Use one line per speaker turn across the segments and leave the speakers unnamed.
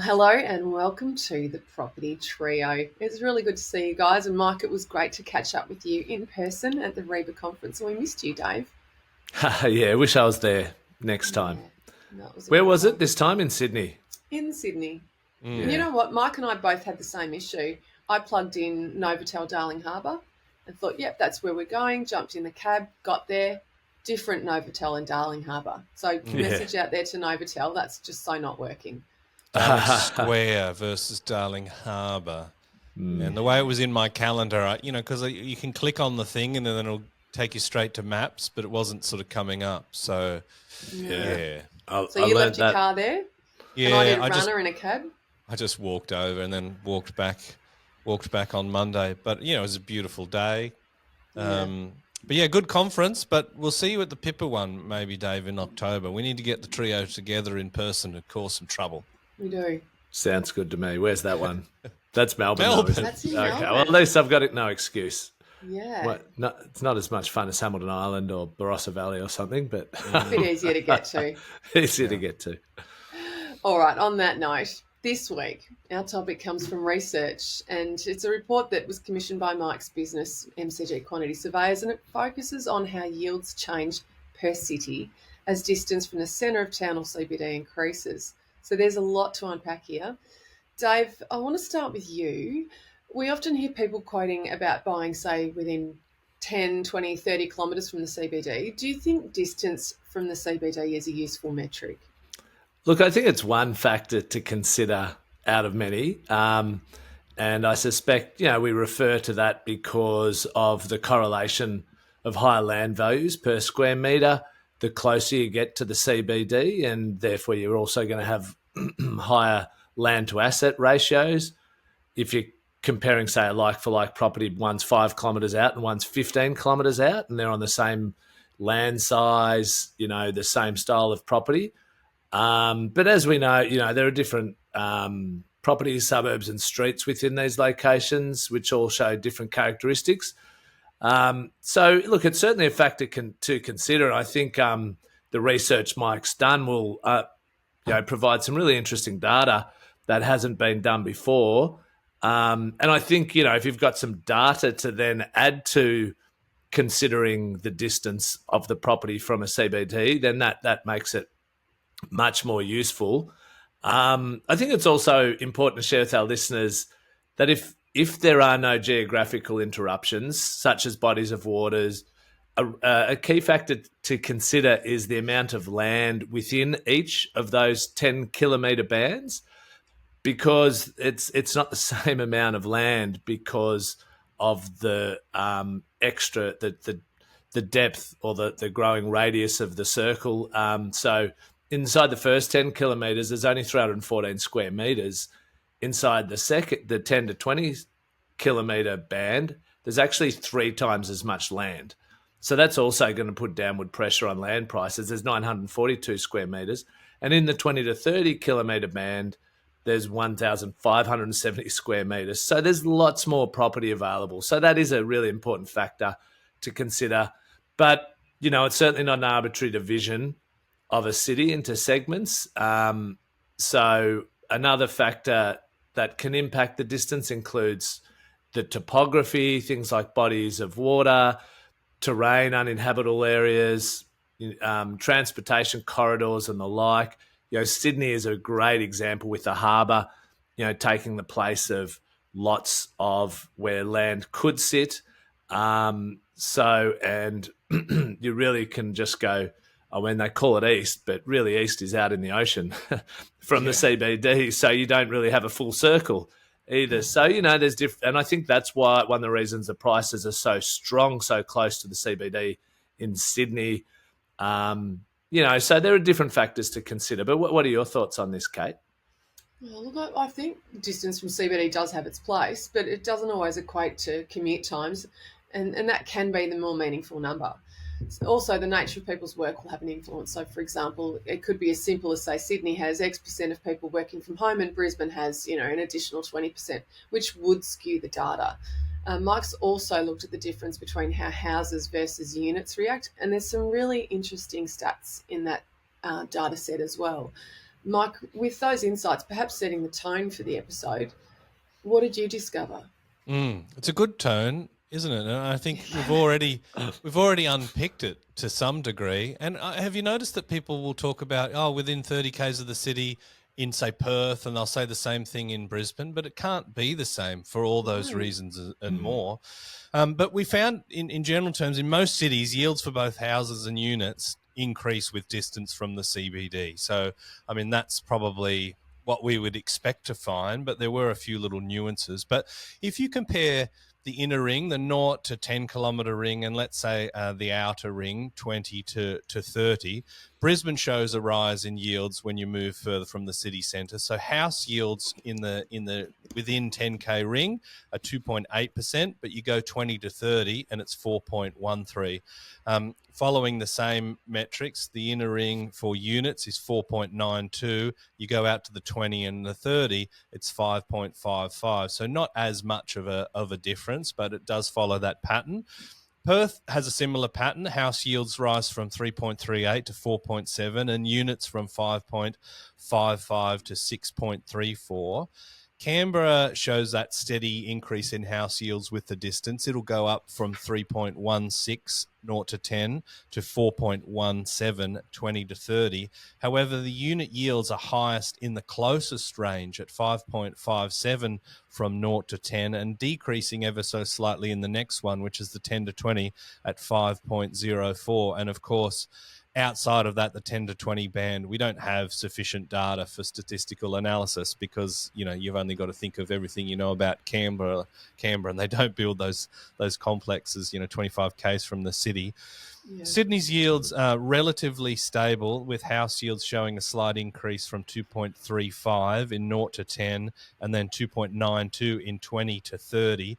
Hello and welcome to the Property Trio. It's really good to see you guys. And Mike, it was great to catch up with you in person at the REBA conference. We missed you, Dave.
Yeah, I wish I was there next time.
Yeah, that was
Where was it this time? In Sydney?
In Sydney.
Yeah.
And you know what? Mike and I both had the same issue. I plugged in Novotel Darling Harbour and thought, yep, that's where we're going. Jumped in the cab, got there. Different Novotel in Darling Harbour. So message out there to Novotel, that's just so not working.
Darling Square versus Darling Harbour. And the way it was in my calendar, because you can click on the thing and then it'll take you straight to maps, but it wasn't sort of coming up. So, yeah.
So you left your car there?
Yeah.
And I did runner in a cab?
I just walked over and then walked back on Monday. But, it was a beautiful day. But yeah, good conference, but we'll see you at the Pippa one maybe, Dave, in October. We need to get the trio together in person to cause some trouble.
We do.
Sounds good to me. Where's that one? That's Melbourne.
Melbourne.
Though,
That's in
okay,
Melbourne.
well, at least I've got it. No excuse.
Yeah.
It's not as much fun as Hamilton Island or Barossa Valley or something, but
A bit easier to get to.
easier to get to.
All right, on that note, this week our topic comes from research, and it's a report that was commissioned by Mike's business, MCG Quantity Surveyors, and it focuses on how yields change per city as distance from the centre of town or CBD increases. So there's a lot to unpack here. Dave, I want to start with you. We often hear people quoting about buying, say, within 10, 20, 30 kilometres from the CBD. Do you think distance from the CBD is a useful metric?
Look, I think it's one factor to consider out of many. And I suspect, we refer to that because of the correlation of higher land values per square metre the closer you get to the CBD, and therefore you're also going to have higher land to asset ratios. If you're comparing, say, a like-for-like property, one's 5 kilometres out and one's 15 kilometres out, and they're on the same land size, the same style of property. But as we know, there are different properties, suburbs and streets within these locations, which all show different characteristics. So, look, it's certainly a factor to consider. And I think the research Mike's done will provide some really interesting data that hasn't been done before. And I think, if you've got some data to then add to considering the distance of the property from a CBD, then that makes it much more useful. I think it's also important to share with our listeners that if there are no geographical interruptions, such as bodies of waters, a key factor to consider is the amount of land within each of those 10-kilometre bands, because it's not the same amount of land because of the extra the depth or the growing radius of the circle. So inside the first 10 kilometres, there's only 314 square metres. Inside the 10 to 20 kilometre band, there's actually 3 times as much land. So that's also going to put downward pressure on land prices. There's 942 square metres. And in the 20 to 30 kilometre band, there's 1,570 square metres. So there's lots more property available. So that is a really important factor to consider. But, it's certainly not an arbitrary division of a city into segments. So another factor that can impact the distance includes the topography, things like bodies of water, terrain, uninhabitable areas, transportation corridors and the like. Sydney is a great example with the harbour, taking the place of lots of where land could sit. And you really can just go, when they call it east, but really east is out in the ocean from the CBD. So you don't really have a full circle either. So, there's different, and I think that's why one of the reasons the prices are so strong, so close to the CBD in Sydney. So there are different factors to consider. But what are your thoughts on this, Cate?
Well, look, I think distance from CBD does have its place, but it doesn't always equate to commute times, and that can be the more meaningful number. Also, the nature of people's work will have an influence. So, for example, it could be as simple as, say, Sydney has X percent of people working from home and Brisbane has, an additional 20%, which would skew the data. Mike's also looked at the difference between how houses versus units react, and there's some really interesting stats in that data set as well. Mike, with those insights, perhaps setting the tone for the episode, what did you discover?
It's a good tone, isn't it? And I think we've already unpicked it to some degree. And have you noticed that people will talk about within 30 k's of the city in say Perth, and they'll say the same thing in Brisbane, but it can't be the same for all those
No.
reasons and more. But we found in general terms in most cities yields for both houses and units increase with distance from the CBD. So I mean that's probably what we would expect to find, but there were a few little nuances. But if you compare the inner ring, the 0 to 10 kilometre ring, and let's say the outer ring, 20 to 30, Brisbane shows a rise in yields when you move further from the city centre. So house yields in the within 10k ring are 2.8%, but you go 20 to 30 and it's 4.13. Following the same metrics, the inner ring for units is 4.92. You go out to the 20 and the 30, it's 5.55. So not as much of a difference, but it does follow that pattern. Perth has a similar pattern. House yields rise from 3.38 to 4.7 and units from 5.55 to 6.34. Canberra shows that steady increase in house yields with the distance. It'll go up from 3.16 0 to 10 to 4.17 20 to 30. However, the unit yields are highest in the closest range at 5.57 from 0 to 10 and decreasing ever so slightly in the next one, which is the 10 to 20 at 5.04. And of course, outside of that, the 10 to 20 band, we don't have sufficient data for statistical analysis because, you've only got to think of everything you know about Canberra, and they don't build those complexes, 25 k's from the city. Yeah. Sydney's yields are relatively stable, with house yields showing a slight increase from 2.35 in 0 to 10 and then 2.92 in 20 to 30.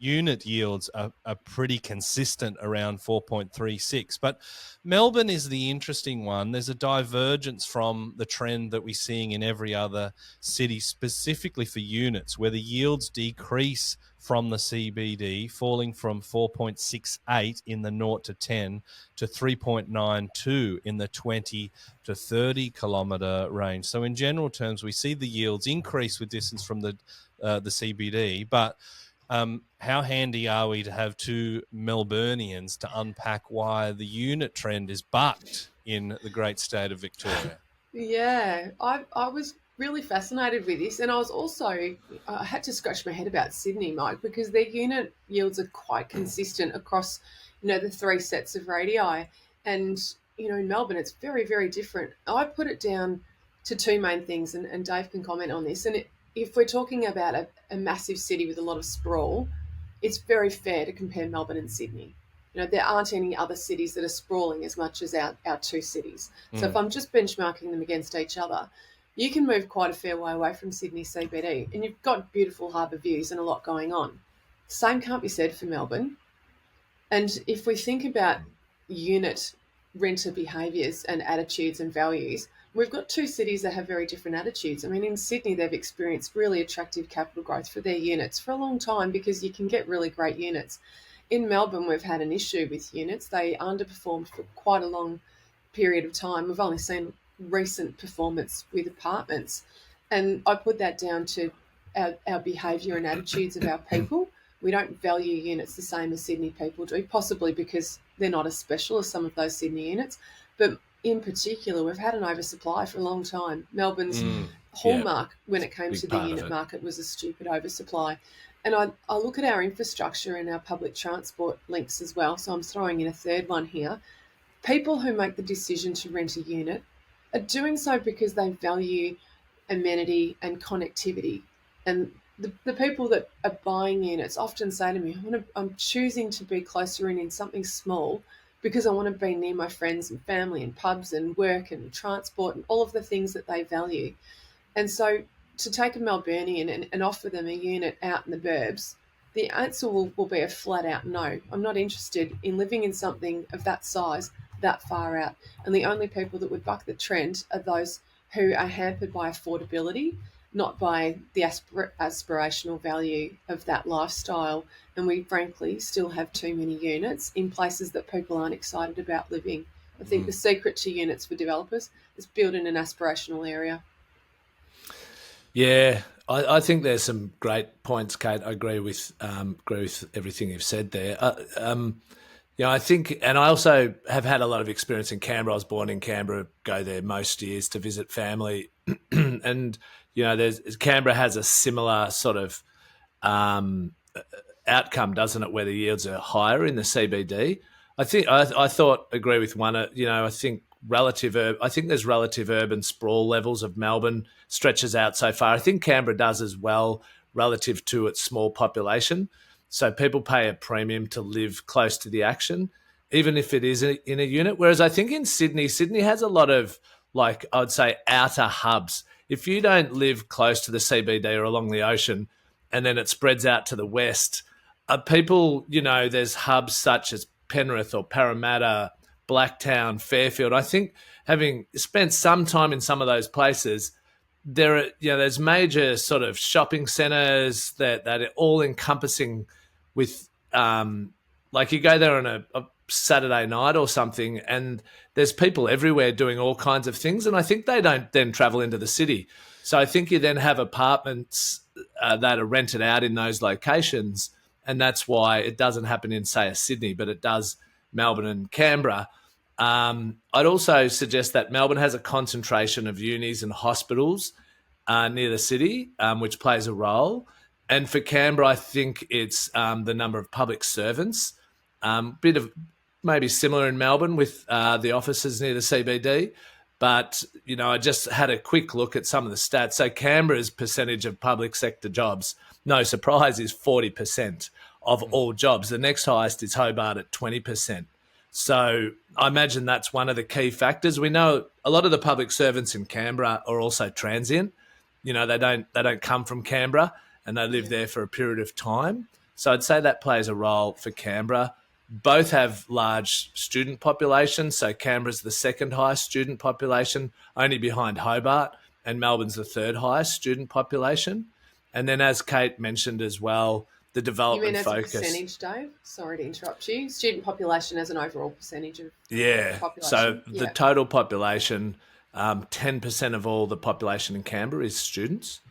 Unit yields are pretty consistent around 4.36. But Melbourne is the interesting one. There's a divergence from the trend that we're seeing in every other city, specifically for units, where the yields decrease from the CBD, falling from 4.68 in the 0 to 10 to 3.92 in the 20 to 30 kilometre range. So in general terms, we see the yields increase with distance from the CBD, but how handy are we to have two Melburnians to unpack why the unit trend is bucked in the great state of Victoria?
Yeah, I was really fascinated with this, and I had to scratch my head about Sydney, Mike, because their unit yields are quite consistent across, the three sets of radii, and in Melbourne it's very, very different. I put it down to two main things, and Dave can comment on this. And if we're talking about a massive city with a lot of sprawl, it's very fair to compare Melbourne and Sydney. There aren't any other cities that are sprawling as much as our two cities. So if I'm just benchmarking them against each other, you can move quite a fair way away from Sydney CBD, and you've got beautiful harbour views and a lot going on. Same can't be said for Melbourne. And if we think about unit renter behaviours and attitudes and values, we've got two cities that have very different attitudes. I mean, in Sydney, they've experienced really attractive capital growth for their units for a long time because you can get really great units. In Melbourne, we've had an issue with units. They underperformed for quite a long period of time. We've only seen recent performance with apartments. And I put that down to our behaviour and attitudes of our people. We don't value units the same as Sydney people do, possibly because they're not as special as some of those Sydney units. But in particular, we've had an oversupply for a long time. Melbourne's hallmark when it came to the unit market was a stupid oversupply. And I look at our infrastructure and our public transport links as well, so I'm throwing in a third one here. People who make the decision to rent a unit are doing so because they value amenity and connectivity. And the people that are buying units often say to me, I'm choosing to be closer in something small because I want to be near my friends and family and pubs and work and transport and all of the things that they value. And so to take a Melburnian and offer them a unit out in the burbs, the answer will be a flat out no. I'm not interested in living in something of that size, that far out. And the only people that would buck the trend are those who are hampered by affordability, not by the aspirational value of that lifestyle. And we frankly still have too many units in places that people aren't excited about living. I think the secret to units for developers is build in an aspirational area.
Yeah, I think there's some great points, Cate. I agree with everything you've said there. I think, and I also have had a lot of experience in Canberra. I was born in Canberra, go there most years to visit family, and Canberra has a similar sort of outcome, doesn't it, where the yields are higher in the CBD. I thought agree with one. I think I think there's relative urban sprawl levels of Melbourne stretches out so far. I think Canberra does as well relative to its small population. So people pay a premium to live close to the action, even if it is in a unit. Whereas I think in Sydney has a lot of, like, I would say, outer hubs. If you don't live close to the CBD or along the ocean, and then it spreads out to the west, people, there's hubs such as Penrith or Parramatta, Blacktown, Fairfield. I think having spent some time in some of those places, there's major sort of shopping centres that are all encompassing with, like, you go there on a Saturday night or something, and there's people everywhere doing all kinds of things, and I think they don't then travel into the city. So I think you then have apartments that are rented out in those locations, and that's why it doesn't happen in, say, a Sydney, but it does Melbourne and Canberra. I'd also suggest that Melbourne has a concentration of unis and hospitals near the city, which plays a role. And for Canberra, I think it's the number of public servants. Bit of maybe similar in Melbourne with the offices near the CBD. But, I just had a quick look at some of the stats. So Canberra's percentage of public sector jobs, no surprise, is 40% of all jobs. The next highest is Hobart at 20%. So I imagine that's one of the key factors. We know a lot of the public servants in Canberra are also transient. They don't come from Canberra, and they live there for a period of time. So I'd say that plays a role for Canberra. Both have large student populations. So Canberra's the second highest student population, only behind Hobart, and Melbourne's the third highest student population. And then, as Cate mentioned as well, the development focus. You mean as a
percentage, Dave? Sorry to interrupt you. Student population as an overall percentage of population.
So the total population, 10% of all the population in Canberra is students.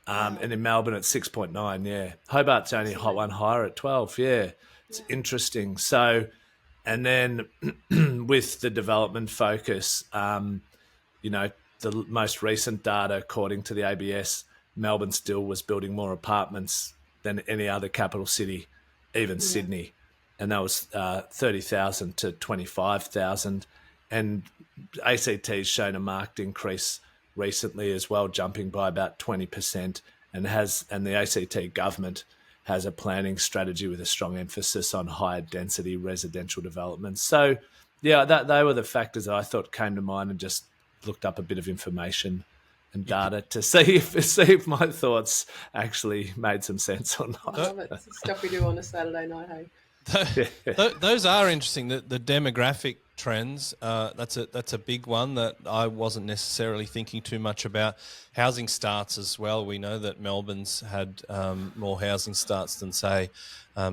And in Melbourne, it's 6.9, yeah. Hobart's only one higher at 12, yeah. It's interesting. So, and then with the development focus, the most recent data, according to the ABS, Melbourne still was building more apartments than any other capital city, even Sydney. And that was 30,000 to 25,000. And ACT's shown a marked increase recently as well, jumping by about 20%, and the ACT government has a planning strategy with a strong emphasis on higher density residential development. So, they were the factors that I thought came to mind, and just looked up a bit of information and data to see if my thoughts actually made some sense or not.
I love it. It's the stuff we do on a Saturday night, hey?
Those are interesting. The demographic trends, that's a big one that I wasn't necessarily thinking too much about. Housing starts as well. We know that Melbourne's had more housing starts than, say,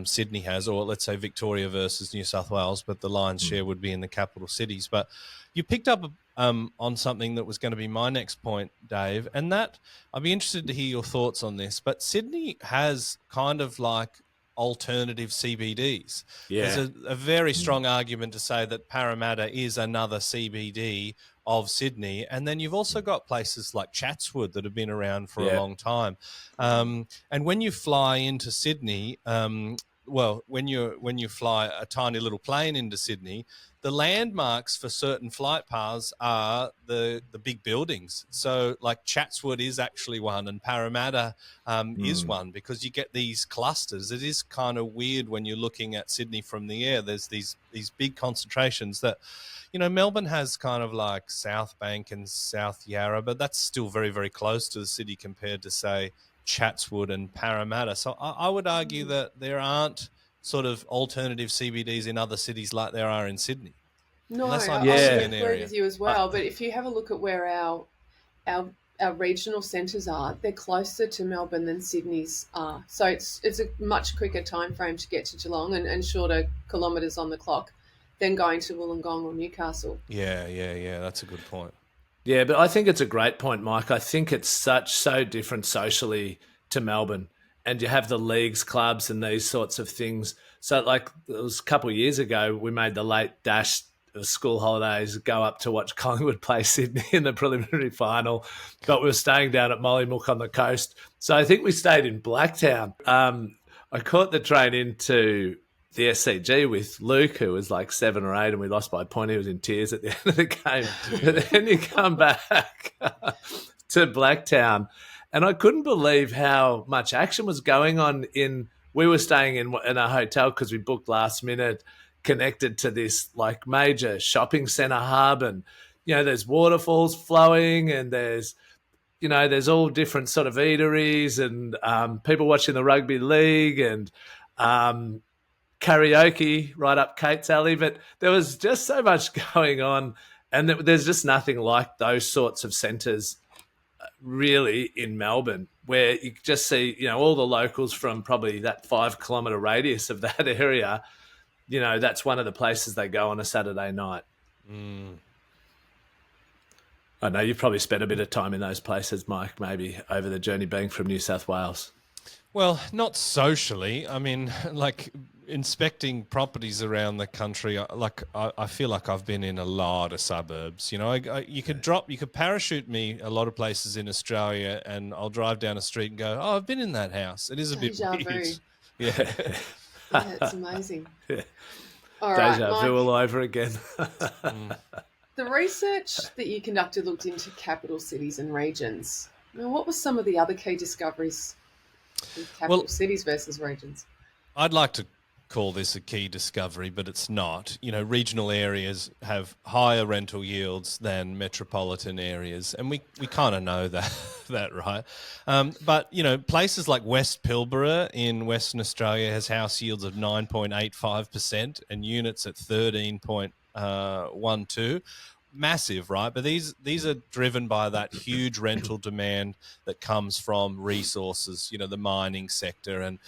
Sydney has, or let's say Victoria versus New South Wales, but the lion's share would be in the capital cities. But you picked up on something that was going to be my next point, Dave, and that I'd be interested to hear your thoughts on this. But Sydney has kind of like alternative CBDs.
Yeah.
There's a very strong argument to say that Parramatta is another CBD of Sydney, and then you've also got places like Chatswood that have been around for a long time. And when you fly into Sydney, when you fly a tiny little plane into Sydney, the landmarks for certain flight paths are the big buildings. So like Chatswood is actually one, and Parramatta is one, because you get these clusters. It is kind of weird when you're looking at Sydney from the air. There's these big concentrations that, Melbourne has kind of like South Bank and South Yarra, but that's still very, very close to the city compared to, say, Chatswood and Parramatta. So I would argue that there aren't sort of alternative CBDs in other cities like there are in Sydney.
No, I agree with you as well. But if you have a look at where our regional centres are, they're closer to Melbourne than Sydney's are. So it's a much quicker time frame to get to Geelong and shorter kilometres on the clock than going to Wollongong or Newcastle.
Yeah. That's a good point.
Yeah, but I think it's a great point, Mike. I think it's so different socially to Melbourne, and you have the leagues, clubs, and these sorts of things. So, like, it was a couple of years ago, we made the late dash of school holidays, go up to watch Collingwood play Sydney in the preliminary final, but we were staying down at Mollymook on the coast. So I think we stayed in Blacktown. I caught the train into the SCG with Luke, who was like 7 or 8, and we lost by a point. He was in tears at the end of the game. But then you come back to Blacktown, and I couldn't believe how much action was going on we were staying in a hotel because we booked last minute, connected to this like major shopping centre hub, and there's waterfalls flowing, and there's all different sort of eateries, and people watching the rugby league, and karaoke right up Cate's alley. But there was just so much going on, and there's just nothing like those sorts of centres really in Melbourne, where you just see all the locals from probably that 5 kilometre radius of that area. That's one of the places they go on a Saturday night. I know you've probably spent a bit of time in those places, Mike, maybe over the journey being from New South Wales.
Well, not socially. I mean, like inspecting properties around the country, I feel like I've been in a lot of suburbs. You could parachute me a lot of places in Australia, and I'll drive down a street and go, "Oh, I've been in that house." It is a bit weird. Yeah.
Yeah, it's amazing.
Yeah.
All right,
Deja
Mike,
vu all over again.
the research that you conducted looked into capital cities and regions. Now, what were some of the other key discoveries with capital cities versus regions?
I'd like to call this a key discovery, but it's not. Regional areas have higher rental yields than metropolitan areas, and we kind of know that, right? But places like West Pilbara in Western Australia has house yields of 9.85% and units at 13.12. Massive, right? But these are driven by that huge rental demand that comes from resources, the mining sector. And,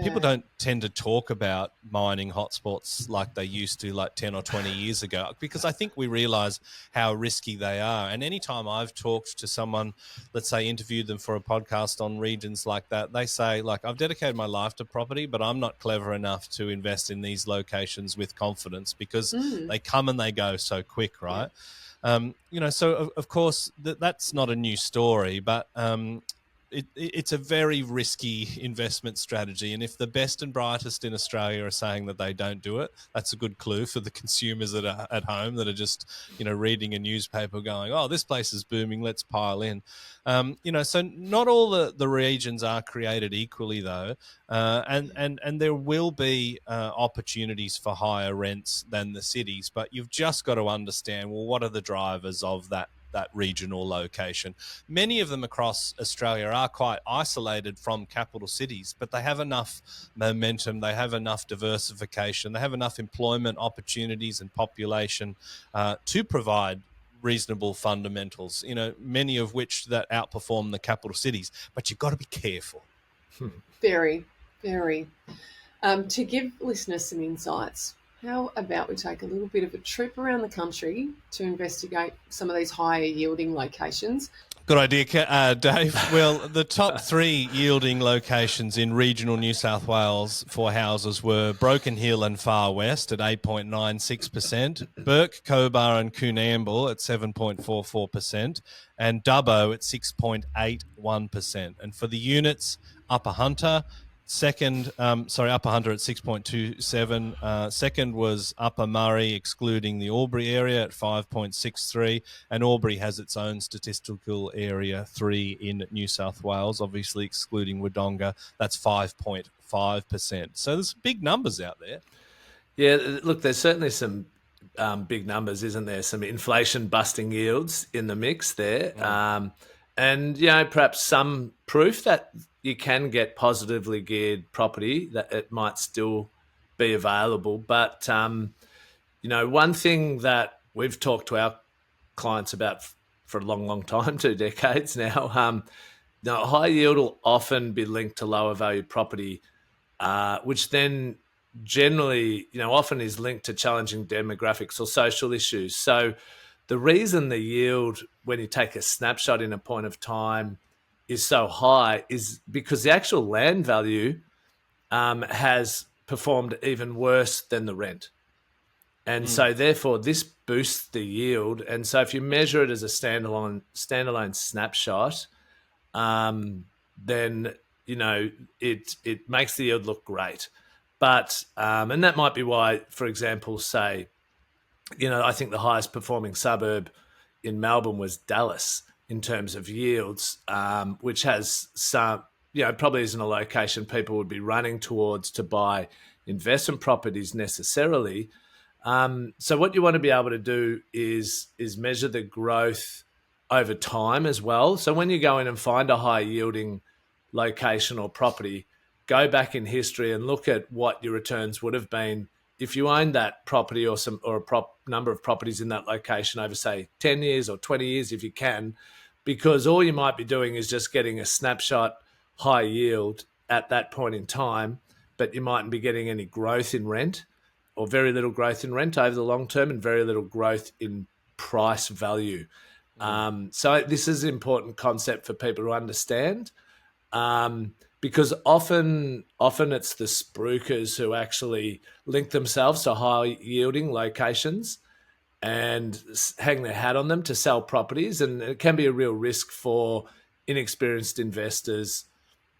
people don't tend to talk about mining hotspots like they used to like 10 or 20 years ago, because I think we realize how risky they are. And anytime I've talked to someone, let's say interviewed them for a podcast on regions like that, they say, like, I've dedicated my life to property, but I'm not clever enough to invest in these locations with confidence because they come and they go so quick, right? So of course that's not a new story, but it's a very risky investment strategy. And if the best and brightest in Australia are saying that they don't do it, that's a good clue for the consumers that are at home that are just, reading a newspaper going, "Oh, this place is booming, let's pile in." So not all the regions are created equally, though. And there will be opportunities for higher rents than the cities, but you've just got to understand, well, what are the drivers of that regional location? Many of them across Australia are quite isolated from capital cities, but they have enough momentum, they have enough diversification, they have enough employment opportunities and population to provide reasonable fundamentals, many of which that outperform the capital cities. But you've got to be careful.
Very, very. To give listeners some insights, how about we take a little bit of a trip around the country to investigate some of these higher yielding locations?
Good idea, Dave. Well, the top 3 yielding locations in regional New South Wales for houses were Broken Hill and Far West at 8.96%, Burke, Cobar and Coonamble at 7.44%, and Dubbo at 6.81%. And for the units, Upper Hunter at 6.27. Second was Upper Murray, excluding the Albury area at 5.63. And Albury has its own statistical area 3 in New South Wales, obviously excluding Wodonga. That's 5.5%. So there's big numbers out there.
Yeah, look, there's certainly some big numbers, isn't there? Some inflation-busting yields in the mix there. And, perhaps some proof that you can get positively geared property, that it might still be available. But, one thing that we've talked to our clients about for a long, long time, 2 decades now, high yield will often be linked to lower value property, which then generally, often is linked to challenging demographics or social issues. So the reason the yield, when you take a snapshot in a point of time, is so high is because the actual land value has performed even worse than the rent. And so therefore this boosts the yield. And so if you measure it as a standalone snapshot, then, it makes the yield look great. But, and that might be why, for example, say, I think the highest performing suburb in Melbourne was Dallas in terms of yields, which has some, probably isn't a location people would be running towards to buy investment properties necessarily. So what you want to be able to do is measure the growth over time as well. So when you go in and find a high yielding location or property, go back in history and look at what your returns would have been if you owned that property or a number of properties in that location over, say, 10 years or 20 years if you can, because all you might be doing is just getting a snapshot high yield at that point in time, but you mightn't be getting any growth in rent or very little growth in rent over the long term and very little growth in price value. So this is an important concept for people to understand. Because often it's the spruikers who actually link themselves to high-yielding locations and hang their hat on them to sell properties, and it can be a real risk for inexperienced investors,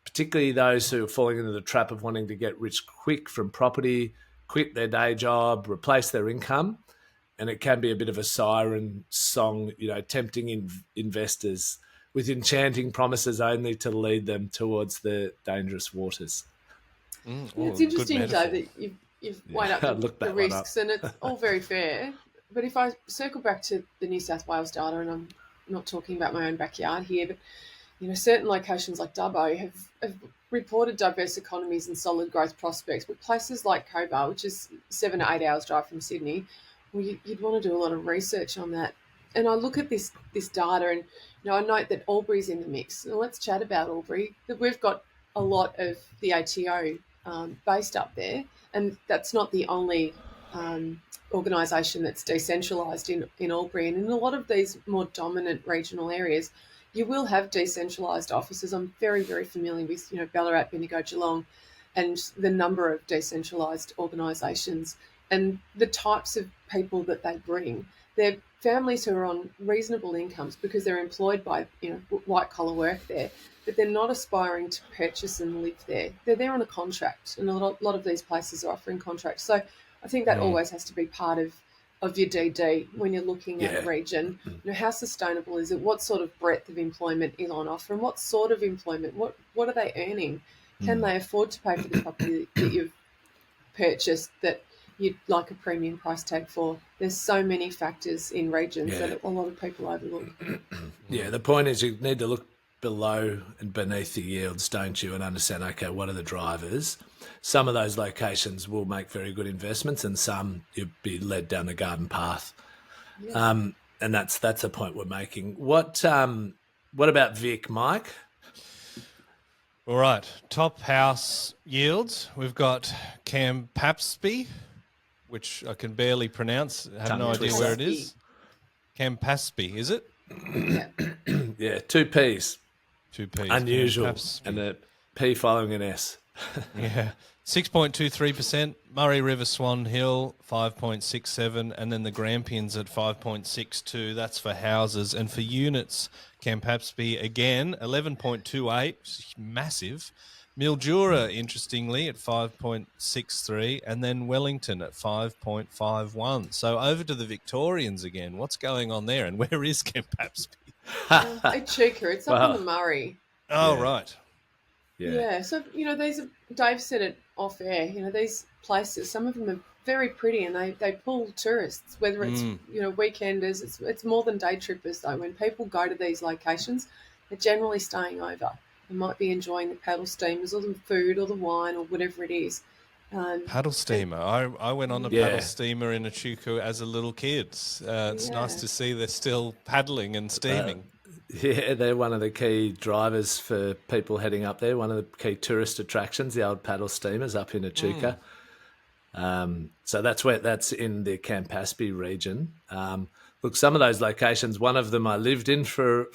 particularly those who are falling into the trap of wanting to get rich quick from property, quit their day job, replace their income, and it can be a bit of a siren song, tempting investors with enchanting promises only to lead them towards the dangerous waters.
It's interesting, Dave, that you've weighed up the risks, and it's all very fair. But if I circle back to the New South Wales data, and I'm not talking about my own backyard here, but certain locations like Dubbo have reported diverse economies and solid growth prospects. But places like Cobar, which is 7 to 8 hours drive from Sydney, well, you'd want to do a lot of research on that. And I look at this data, and I note that Albury's in the mix. Now, let's chat about Albury. We've got a lot of the ATO based up there, and that's not the only organisation that's decentralised in Albury. And in a lot of these more dominant regional areas, you will have decentralised offices. I'm very, very familiar with Ballarat, Bendigo, Geelong, and the number of decentralised organisations and the types of people that they bring. They're families who are on reasonable incomes because they're employed by white collar work there, but they're not aspiring to purchase and live there. They're there on a contract, and a lot of these places are offering contracts. So I think that always has to be part of your DD when you're looking at a region. How sustainable is it? What sort of breadth of employment is on offer, and what sort of employment? What are they earning? Can they afford to pay for the property that you've purchased that you'd like a premium price tag for? There's so many factors in regions that a lot of people overlook.
Yeah, the point is you need to look below and beneath the yields, don't you, and understand, okay, what are the drivers? Some of those locations will make very good investments, and some you'll be led down the garden path. Yeah. And that's the point we're making. What about Vic, Mike?
All right, top house yields. We've got Campaspe, which I can barely pronounce. I have no idea where it is. Campaspe, is it?
Yeah, 2 P's.
2 P's.
Unusual.
Campaspe.
And a P following an S.
Yeah. 6.23%. Murray River Swan Hill, 5.67%. And then the Grampians at 5.62%. That's for houses. And for units, Campaspe again, 11.28%. Massive. Mildura, interestingly, at 5.63%, and then Wellington at 5.51%. So over to the Victorians again. What's going on there, and where is Campaspe?
Echuca, it's up on the Murray.
Oh, right.
Yeah. So, these are, Dave said it off air, these places, some of them are very pretty, and they pull tourists, whether it's, weekenders. It's more than day trippers, though. When people go to these locations, they're generally staying over. They might be enjoying the paddle steamers or the food or the wine or whatever it is.
Paddle steamer. I went on a paddle steamer in Echuca as a little kid. It's nice to see they're still paddling and steaming.
They're one of the key drivers for people heading up there, one of the key tourist attractions, the old paddle steamers up in Echuca. So that's in the Campaspe region. Look, some of those locations, one of them I lived in for a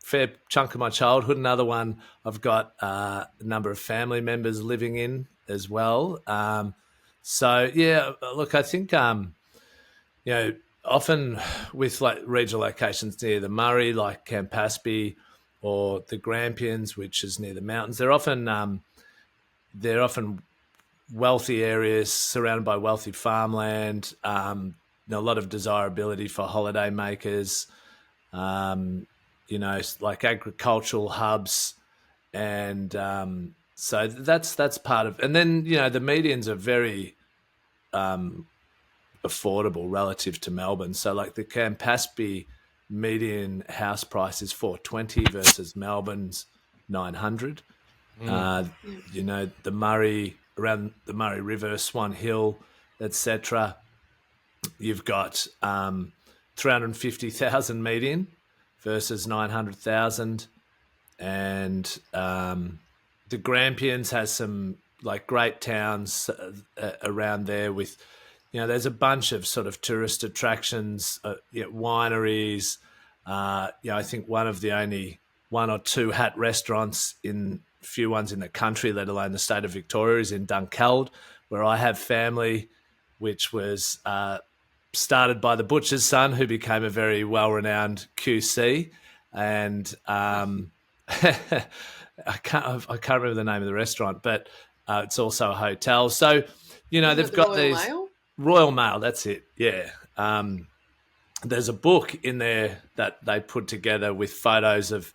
fair chunk of my childhood. Another one I've got a number of family members living in as well. So yeah, look, I think often with like regional locations near the Murray, like Campaspe, or the Grampians, which is near the mountains, they're often wealthy areas surrounded by wealthy farmland. A lot of desirability for holiday makers. Like agricultural hubs, and so that's part of. And then the medians are very affordable relative to Melbourne. So like the Campaspe median house price is 420 versus Melbourne's 900. The Murray, around the Murray River, Swan Hill, etc. You've got 350,000 median versus 900,000, and the Grampians has some like great towns around there with, there's a bunch of sort of tourist attractions, wineries. I think one of the only one or two hat restaurants in few ones in the country, let alone the state of Victoria, is in Dunkeld, where I have family, which was started by the butcher's son, who became a very well-renowned QC, and I can't remember the name of the restaurant, but it's also a hotel. So they've got these Royal Mail. That's it. Yeah. There's a book in there that they put together with photos of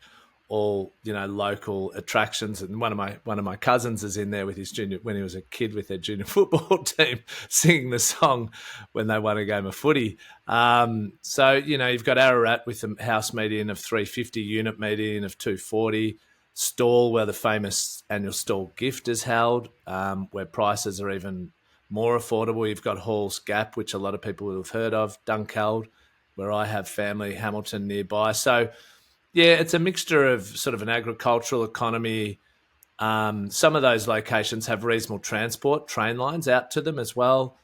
all local attractions, and one of my cousins is in there with his junior, when he was a kid, with their junior football team, singing the song when they won a game of footy. So you've got Ararat with a house median of 350, unit median of 240, Stall, where the famous annual Stall gift is held, where prices are even more affordable. You've got Hall's Gap, which a lot of people will have heard of, Dunkeld, where I have family, Hamilton nearby. So yeah, it's a mixture of sort of an agricultural economy. Some of those locations have reasonable transport, train lines out to them as well,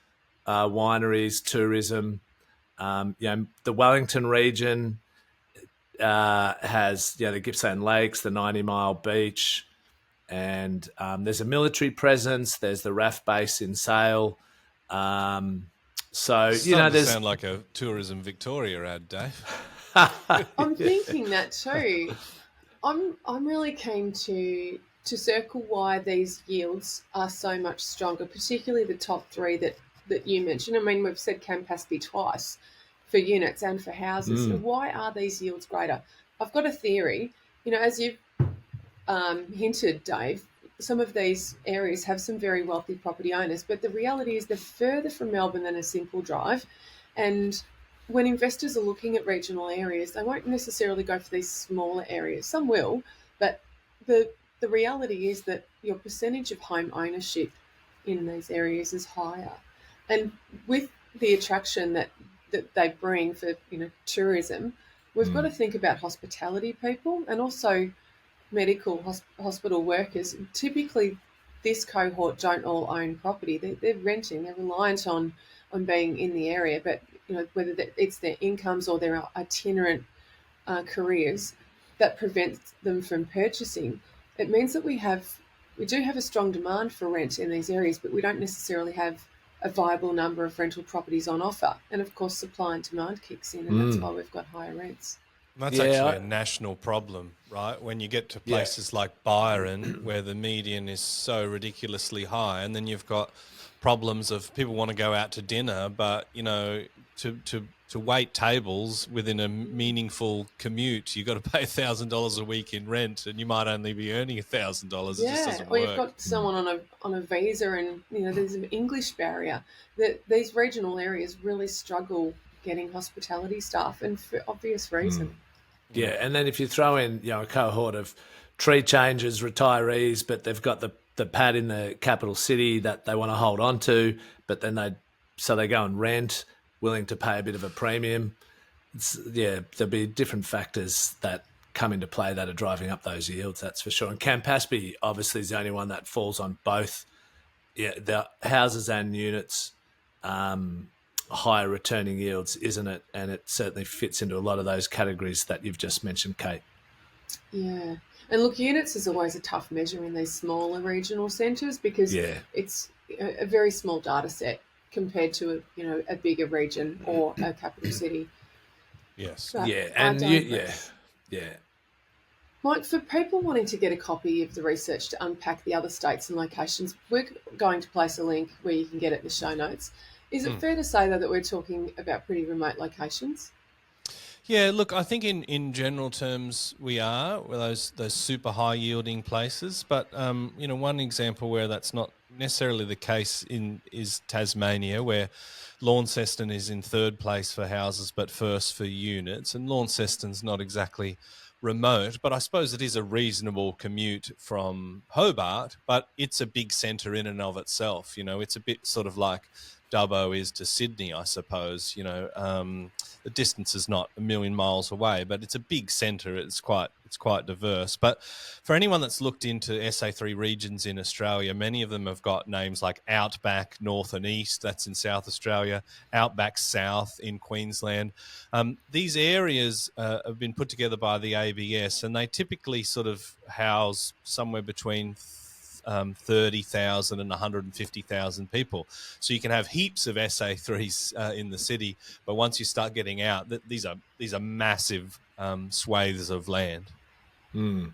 wineries, tourism. The Wellington region has the Gippsland Lakes, the 90-mile beach, and there's a military presence. There's the RAF base in Sale. So there's
sound like a Tourism Victoria ad, Dave.
I'm thinking that too. I'm really keen to circle why these yields are so much stronger, particularly the top three that you mentioned. I mean, we've said Campaspe twice for units and for houses. So why are these yields greater? I've got a theory. As you've hinted, Dave, some of these areas have some very wealthy property owners, but the reality is they're further from Melbourne than a simple drive. And when investors are looking at regional areas, they won't necessarily go for these smaller areas. Some will, but the reality is that your percentage of home ownership in these areas is higher. And with the attraction that they bring for tourism, we've got to think about hospitality people and also medical hospital workers. Typically, this cohort don't all own property. They're renting. They're reliant on being in the area, but whether it's their incomes or their itinerant careers that prevents them from purchasing, it means that we do have a strong demand for rent in these areas, but we don't necessarily have a viable number of rental properties on offer. And of course, supply and demand kicks in, and that's why we've got higher rents.
That's actually a national problem, right? When you get to places like Byron, where the median is so ridiculously high, and then you've got problems of people want to go out to dinner, but to wait tables within a meaningful commute, you've got to pay $1,000 a week in rent, and you might only be earning $1,000. It just doesn't work.
You've got someone on a visa, and there's an English barrier. These regional areas really struggle getting hospitality staff, and for obvious reason.
Yeah, and then if you throw in a cohort of tree changers, retirees, but they've got the pad in the capital city that they want to hold on to, but then they go and rent, willing to pay a bit of a premium. There'll be different factors that come into play that are driving up those yields, that's for sure. And Campaspe obviously is the only one that falls on both the houses and units, higher returning yields, isn't it? And it certainly fits into a lot of those categories that you've just mentioned, Cate.
Yeah. And look, units is always a tough measure in these smaller regional centres because it's a very small data set compared to a bigger region or a capital city.
Yes.
But
Yeah.
Mike, for people wanting to get a copy of the research to unpack the other states and locations, we're going to place a link where you can get it in the show notes. Is it fair to say, though, that we're talking about pretty remote locations?
Yeah, look, I think in general terms we are those super high yielding places, but one example where that's not necessarily the case is Tasmania, where Launceston is in third place for houses, but first for units, and Launceston's not exactly remote, but I suppose it is a reasonable commute from Hobart, but it's a big centre in and of itself. It's a bit sort of like Dubbo is to Sydney, I suppose. The distance is not a million miles away, but it's a big centre. It's quite diverse. But for anyone that's looked into SA3 regions in Australia, many of them have got names like Outback North and East. That's in South Australia. Outback South in Queensland. These areas have been put together by the ABS, and they typically sort of house somewhere between 30,000 and 150,000 people. So you can have heaps of SA3s in the city, but once you start getting out, these are massive swathes of land.
Mm.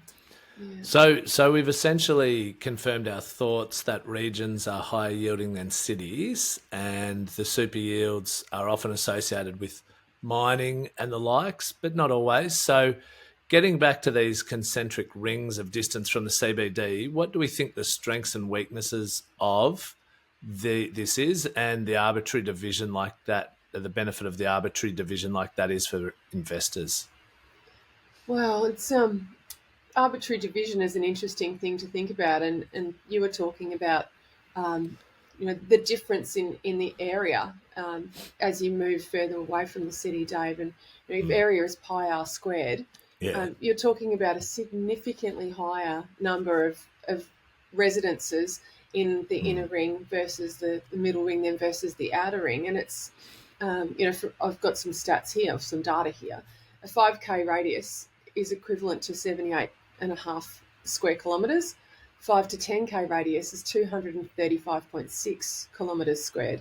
Yeah. So we've essentially confirmed our thoughts that regions are higher yielding than cities, and the super yields are often associated with mining and the likes, but not always. So getting back to these concentric rings of distance from the CBD, what do we think the strengths and weaknesses of this is, and the arbitrary division like that, the benefit of the arbitrary division like that is for investors?
Well, it's arbitrary division is an interesting thing to think about, and you were talking about the difference in the area as you move further away from the city, Dave. And if area is pi r squared, you're talking about a significantly higher number of residences in the inner ring versus the middle ring, then versus the outer ring. And it's I've got some stats here, some data here. A 5K radius is equivalent to 78.5 square kilometres. 5 to 10K radius is 235.6 kilometres squared,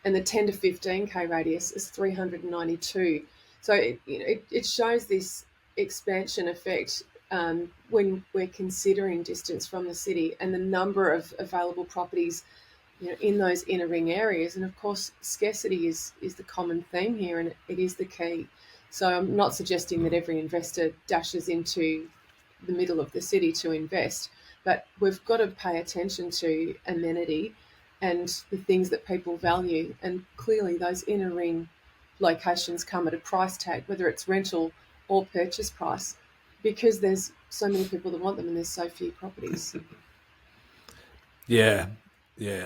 and the 10 to 15K radius is 392. So it shows this expansion effect when we're considering distance from the city and the number of available properties in those inner ring areas. And of course, scarcity is the common theme here, and it is the key. So I'm not suggesting that every investor dashes into the middle of the city to invest, but we've got to pay attention to amenity and the things that people value. And clearly those inner ring locations come at a price tag, whether it's rental or purchase price, because there's so many people that want them and there's so few properties.
Yeah.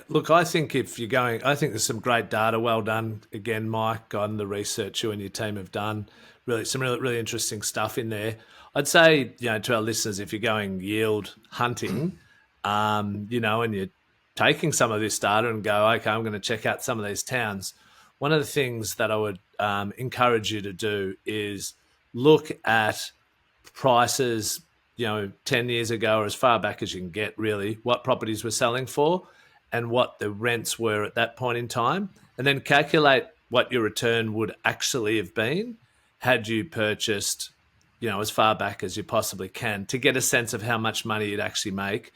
Look, I think I think there's some great data. Well done again, Mike, on the research you and your team have done. Really interesting stuff in there. I'd say, to our listeners, if you're going yield hunting, and you're taking some of this data and go, okay, I'm going to check out some of these towns. One of the things that I would encourage you to do is look at prices, 10 years ago or as far back as you can get, really, what properties were selling for and what the rents were at that point in time, and then calculate what your return would actually have been had you purchased, as far back as you possibly can, to get a sense of how much money you'd actually make,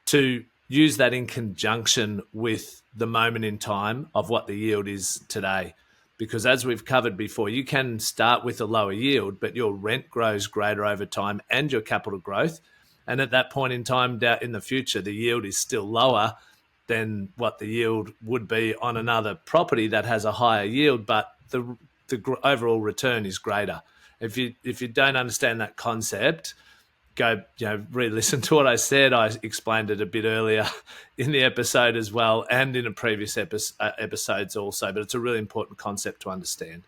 to use that in conjunction with the moment in time of what the yield is today. Because as we've covered before, you can start with a lower yield, but your rent grows greater over time and your capital growth. And at that point in time in the future, the yield is still lower than what the yield would be on another property that has a higher yield, but the overall return is greater. If you don't understand that concept, go re-listen to what I said. I explained it a bit earlier in the episode as well, and in a previous episodes also. But it's a really important concept to understand.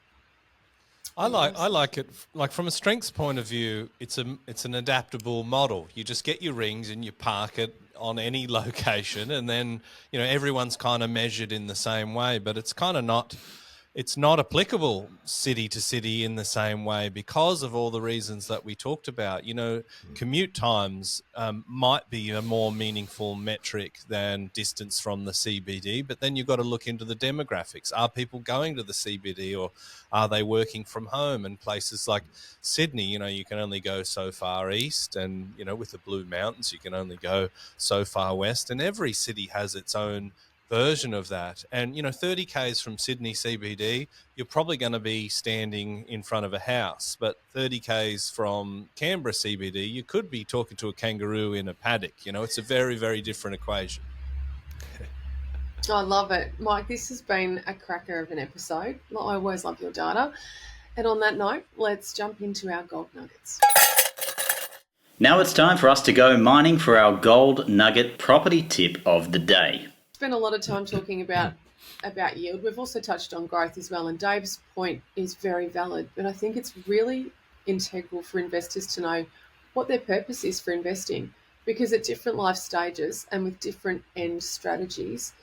I like it. Like from a strengths point of view, it's an adaptable model. You just get your rings and you park it on any location, and then everyone's kind of measured in the same way. But it's kind of not. It's not applicable city to city in the same way because of all the reasons that we talked about. Commute times might be a more meaningful metric than distance from the CBD, but then you've got to look into the demographics. Are people going to the CBD or are they working from home? And places like Sydney, you can only go so far east, and, with the Blue Mountains, you can only go so far west, and every city has its own version of that. And 30 k's from Sydney CBD, you're probably going to be standing in front of a house, but 30 k's from Canberra CBD, you could be talking to a kangaroo in a paddock. It's a very, very different equation.
I love it, Mike. This has been a cracker of an episode. I always love your data. And on that note, let's jump into our gold nuggets.
Now it's time for us to go mining for our gold nugget property tip of the day.
Spent a lot of time talking about yield. We've also touched on growth as well, and Dave's point is very valid, but I think it's really integral for investors to know what their purpose is for investing, because at different life stages and with different end strategies,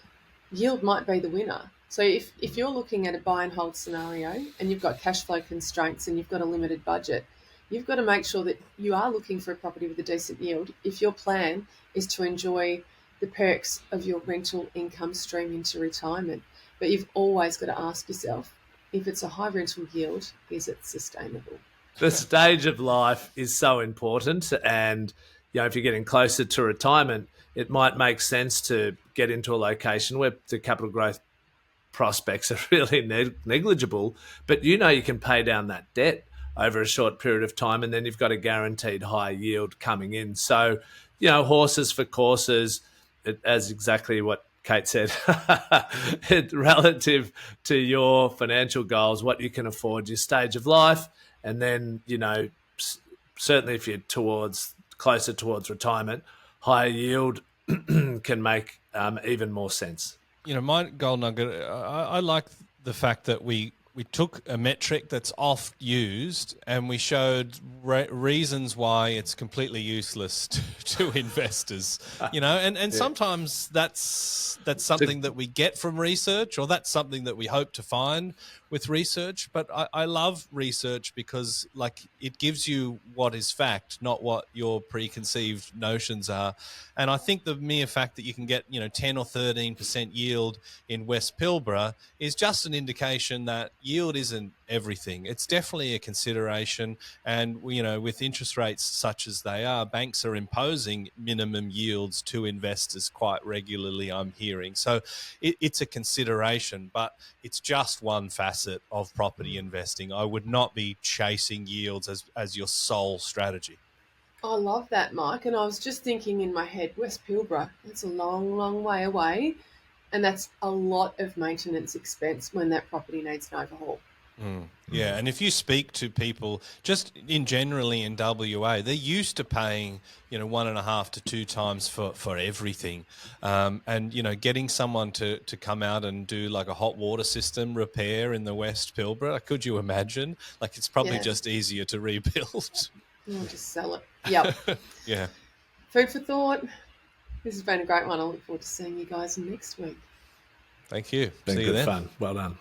yield might be the winner. So if you're looking at a buy and hold scenario and you've got cash flow constraints and you've got a limited budget, you've got to make sure that you are looking for a property with a decent yield if your plan is to enjoy the perks of your rental income stream into retirement. But you've always got to ask yourself, if it's a high rental yield, is it sustainable?
The stage of life is so important, and if you're getting closer to retirement, it might make sense to get into a location where the capital growth prospects are really negligible, but you can pay down that debt over a short period of time, and then you've got a guaranteed high yield coming in. So, horses for courses, as exactly what Cate said, relative to your financial goals, what you can afford, your stage of life, and then, certainly if you're closer towards retirement, higher yield can make even more sense.
My gold nugget, I like the fact that we took a metric that's oft used and we showed reasons why it's completely useless to investors, and sometimes that's something that we get from research, or that's something that we hope to find with research. But I love research because it gives you what is fact, not what your preconceived notions are. And I think the mere fact that you can get 10 or 13% yield in West Pilbara is just an indication that yield isn't everything. It's definitely a consideration, and with interest rates such as they are, banks are imposing minimum yields to investors quite regularly, I'm hearing. So it's a consideration, but it's just one facet of property investing. I would not be chasing yields as your sole strategy.
I love that, Mike. And I was just thinking in my head, West Pilbara, that's a long, long way away. And that's a lot of maintenance expense when that property needs an overhaul.
Yeah, and if you speak to people just generally in WA, they're used to paying 1.5 to 2 times for everything, and getting someone to come out and do like a hot water system repair in the West Pilbara, could you imagine? It's probably just easier to rebuild.
We'll just sell it. Yep.
Yeah.
Food for thought. This has been a great one. I look forward to seeing you guys next week.
Thank you.
Been
See you
good
then.
fun. Well done.